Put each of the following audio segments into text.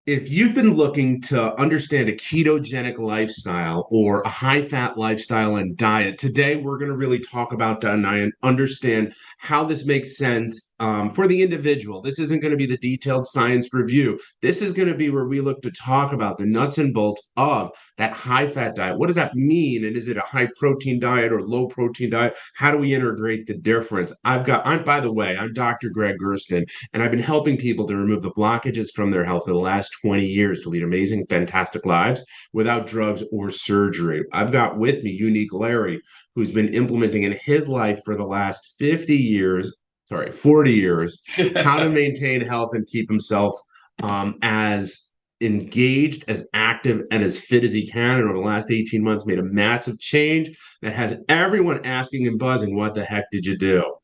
If you've been looking to understand a ketogenic lifestyle or a high fat lifestyle and diet, today we're going to really talk about that and understand how this makes sense for the individual. This isn't going to be the detailed science review. This is going to be where we look to talk about the nuts and bolts of that high fat diet. What does that mean? And is it a high protein diet or low protein diet? How do we integrate the difference? By the way, I'm Dr. Greg Gersten, and I've been helping people to remove the blockages from their health for the last 20 years to lead amazing, fantastic lives without drugs or surgery. I've got with me Unique Larry, who's been implementing in his life for the last 50 years, sorry, 40 years, how to maintain health and keep himself as engaged, as active, and as fit as he can. And over the last 18 months, made a massive change that has everyone asking and buzzing, what the heck did you do?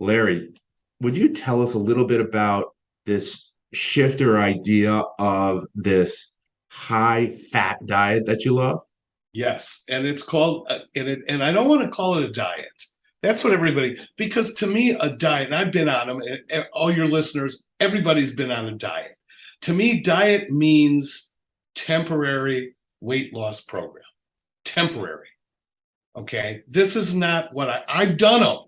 Larry, would you tell us a little bit about this shift or idea of this high fat diet that you love? Yes, and it's called and I don't want to call it a diet. That's what everybody, because to me a diet, and I've been on them, and all your listeners, everybody's been on a diet. To me, diet means temporary weight loss program. Temporary. Okay, this is not what I've done them.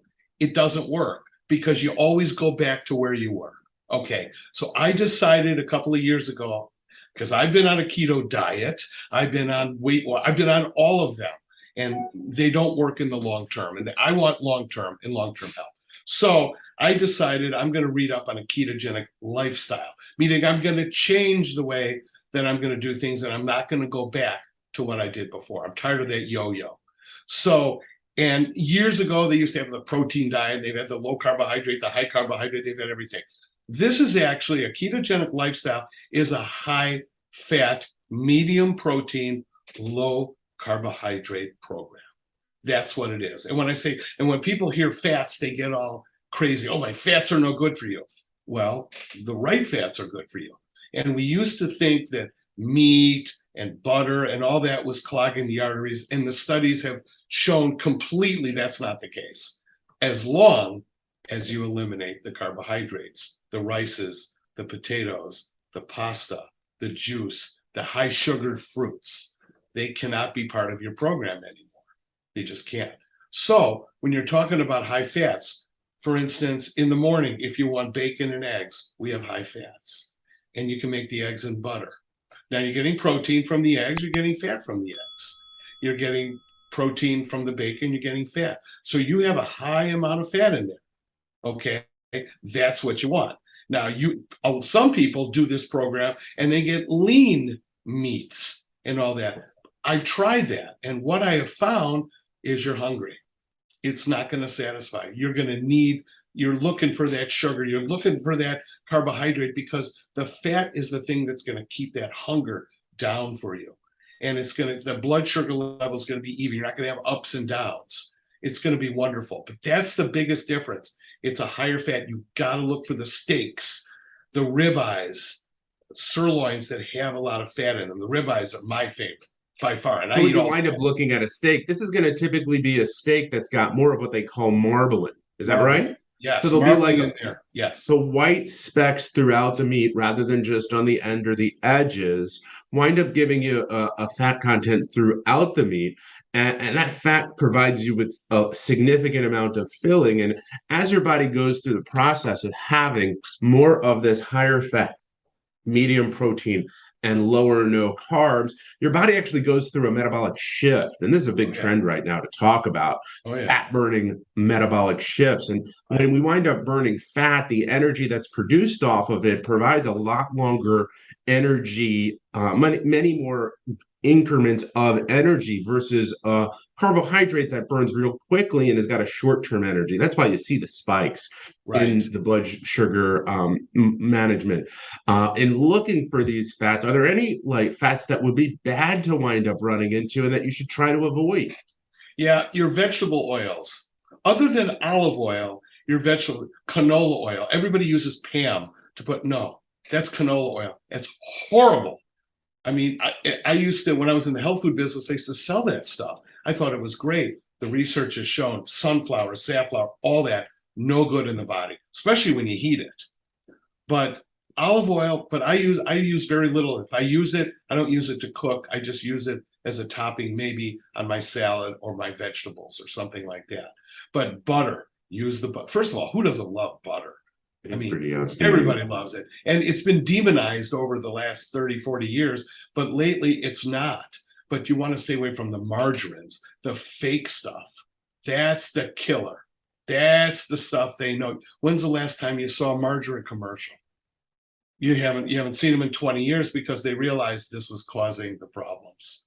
It doesn't work because you always go back to where you were. Okay, so I decided a couple of years ago, because I've been on a keto diet, I've been on weight loss, I've been on all of them, and they don't work in the long term. And I want long term and long term health. So I decided I'm going to read up on a ketogenic lifestyle, meaning I'm going to change the way that I'm going to do things, and I'm not going to go back to what I did before. I'm tired of that yo-yo. So, and years ago, they used to have the protein diet. They've had the low carbohydrate, the high carbohydrate. They've had everything. This is actually a ketogenic lifestyle is a high fat, medium protein, low carbohydrate program. That's what it is. And when I say, and when people hear fats, they get all crazy. Oh, my fats are no good for you. Well, the right fats are good for you. And we used to think that meat and butter and all that was clogging the arteries. And the studies have shown completely that's not the case. As long as you eliminate the carbohydrates, the rices, the potatoes, the pasta, the juice, the high sugared fruits, they cannot be part of your program anymore. They just can't. So when you're talking about high fats, for instance, in the morning, if you want bacon and eggs, we have high fats. And you can make the eggs and butter. Now you're getting protein from the eggs, you're getting fat from the eggs. You're getting protein from the bacon, you're getting fat. So you have a high amount of fat in there. Okay, that's what you want. Now, some people do this program and they get lean meats and all that. I've tried that, and what I have found is you're hungry. It's not going to satisfy. You're going to need. You're looking for that sugar. You're looking for that carbohydrate because the fat is the thing that's going to keep that hunger down for you, and the blood sugar level is going to be even. You're not going to have ups and downs. It's going to be wonderful, but that's the biggest difference. It's a higher fat. You've got to look for the steaks, the ribeyes, sirloins that have a lot of fat in them. The ribeyes are my favorite by far. And So when you wind up looking at a steak, this is going to typically be a steak that's got more of what they call marbling. Is that marbling. right? So Yes, there'll be marbling in there. Yes. so white specks throughout the meat rather than just on the end or the edges wind up giving you a fat content throughout the meat. And that fat provides you with a significant amount of filling. And as your body goes through the process of having more of this higher fat, medium protein, and lower no carbs, your body actually goes through a metabolic shift. And this is a Oh big yeah. trend right now to talk about Oh yeah. fat burning metabolic shifts. And when we wind up burning fat, the energy that's produced off of it provides a lot longer energy, many more increments of energy versus carbohydrate that burns real quickly and has got a short-term energy. That's why you see the spikes in Right. the blood sugar management. In looking for these fats, are there any like fats that would be bad to wind up running into and that you should try to avoid? Yeah, your vegetable oils. Other than olive oil, your vegetable canola oil. Everybody uses Pam to put no. That's canola oil. That's horrible. I mean, I used to, when I was in the health food business, I used to sell that stuff. I thought it was great. The research has shown sunflower, safflower, all that, no good in the body, especially when you heat it. But olive oil, but I use very little. If I use it, I don't use it to cook. I just use it as a topping, maybe on my salad or my vegetables or something like that. But butter, use the butter. First of all, who doesn't love butter? I It's mean, pretty outstanding. everybody loves it. And it's been demonized over the last 30, 40 years, but lately it's not. But you want to stay away from the margarines, the fake stuff. That's the killer. That's the stuff they know. When's the last time you saw a margarine commercial? You haven't seen them in 20 years because they realized this was causing the problems.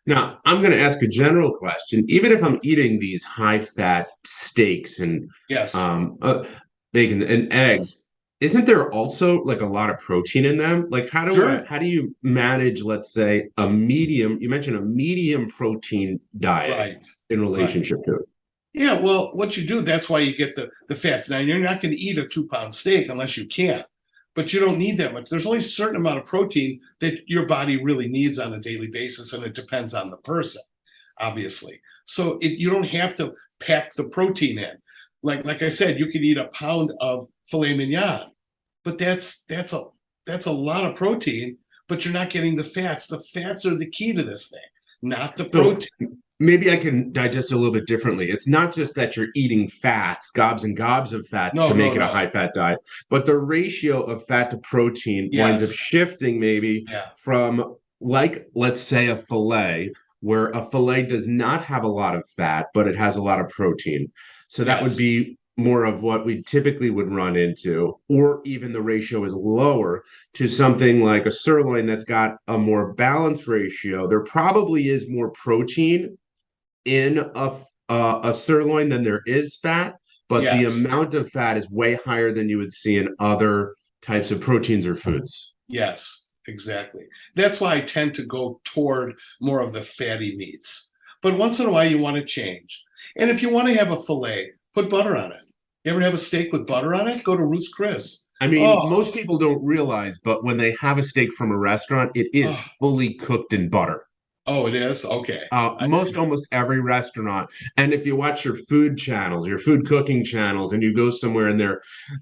Now, I'm going to ask a general question. Even if I'm eating these high-fat steaks and Yes, um, uh, bacon and eggs, isn't there also like a lot of protein in them? Like, sure. how do you manage, let's say, a medium? You mentioned a medium protein diet Right, in right. relationship to it. Yeah, well, what you do, that's why you get the fats. Now, you're not going to eat a 2 pound steak unless you can, but you don't need that much. There's only a certain amount of protein that your body really needs on a daily basis, and it depends on the person, obviously. So you don't have to pack the protein in. Like I said, you could eat a pound of filet mignon, but that's a lot of protein, but you're not getting the fats. The fats are the key to this thing, not the So protein. maybe I can digest it a little bit differently. It's not just that you're eating fats, gobs and gobs of fats to No, no, make it a no. high fat diet, but the ratio of fat to protein winds up Yes. shifting maybe Yeah. from, like, let's say a fillet, where a fillet does not have a lot of fat, but it has a lot of protein. So that would Yes. be more of what we typically would run into, or even the ratio is lower to something like a sirloin that's got a more balanced ratio. There probably is more protein in a sirloin than there is fat, but the Yes. amount of fat is way higher than you would see in other types of proteins or foods. Yes, exactly. That's why I tend to go toward more of the fatty meats. But once in a while, you want to change. And if you want to have a fillet, put butter on it. You ever have a steak with butter on it? Go to Ruth's Chris. I mean, Oh, most people don't realize, but when they have a steak from a restaurant, it is oh, fully cooked in butter. oh, it is? Okay. I Most didn't know. almost every restaurant, and if you watch your food channels, your food cooking channels, and you go somewhere and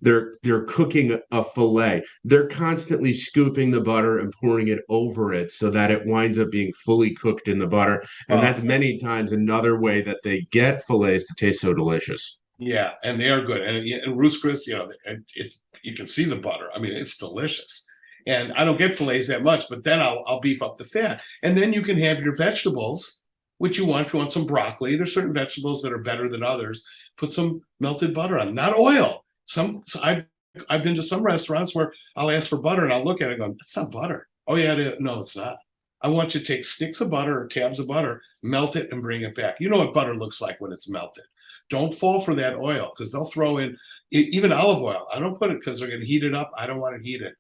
they're cooking a fillet, they're constantly scooping the butter and pouring it over it so that it winds up being fully cooked in the butter. And Oh, that's many times another way that they get fillets to taste so delicious. yeah, and they are good. And Ruth's Chris, you can see the butter. I mean, it's delicious. And I don't get fillets that much, but then I'll beef up the fat. And then you can have your vegetables, which you want. If you want some broccoli, there's certain vegetables that are better than others. Put some melted butter on, not oil. I've been to some restaurants where I'll ask for butter and I'll look at it and go, that's not butter. Oh yeah, it is. No, it's not. I want you to take sticks of butter or tabs of butter, melt it, and bring it back. You know what butter looks like when it's melted. Don't fall for that oil because they'll throw in even olive oil. I don't put it because they're going to heat it up. I don't want to heat it.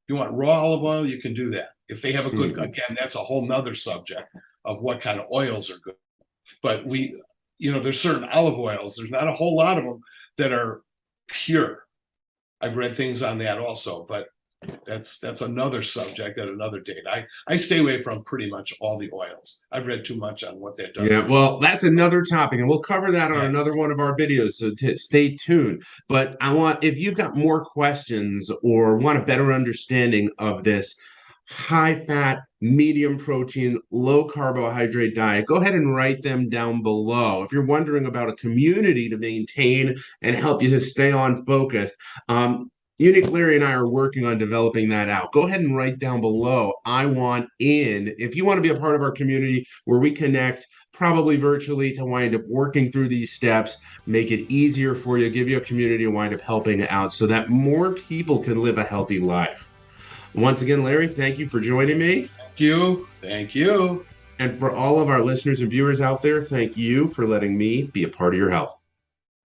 You want raw olive oil, you can do that. If they have a good, Mhm. again, that's a whole nother subject of what kind of oils are good. But there's certain olive oils. There's not a whole lot of them that are pure. I've read things on that also, but that's another subject at another date. I stay away from pretty much all the oils. I've read too much on what that does Yeah, to your well, that's another topic, and we'll cover that on yeah. another one of our videos. So stay tuned. But if you've got more questions or want a better understanding of this high fat, medium protein, low carbohydrate diet, go ahead and write them down below. If you're wondering about a community to maintain and help you to stay on focus, Unique Larry and I are working on developing that out. Go ahead and write down below, I want in. If you want to be a part of our community where we connect probably virtually to wind up working through these steps, make it easier for you, give you a community and wind up helping out so that more people can live a healthy life. Once again, Larry, thank you for joining me. Thank you. Thank you. And for all of our listeners and viewers out there, thank you for letting me be a part of your health.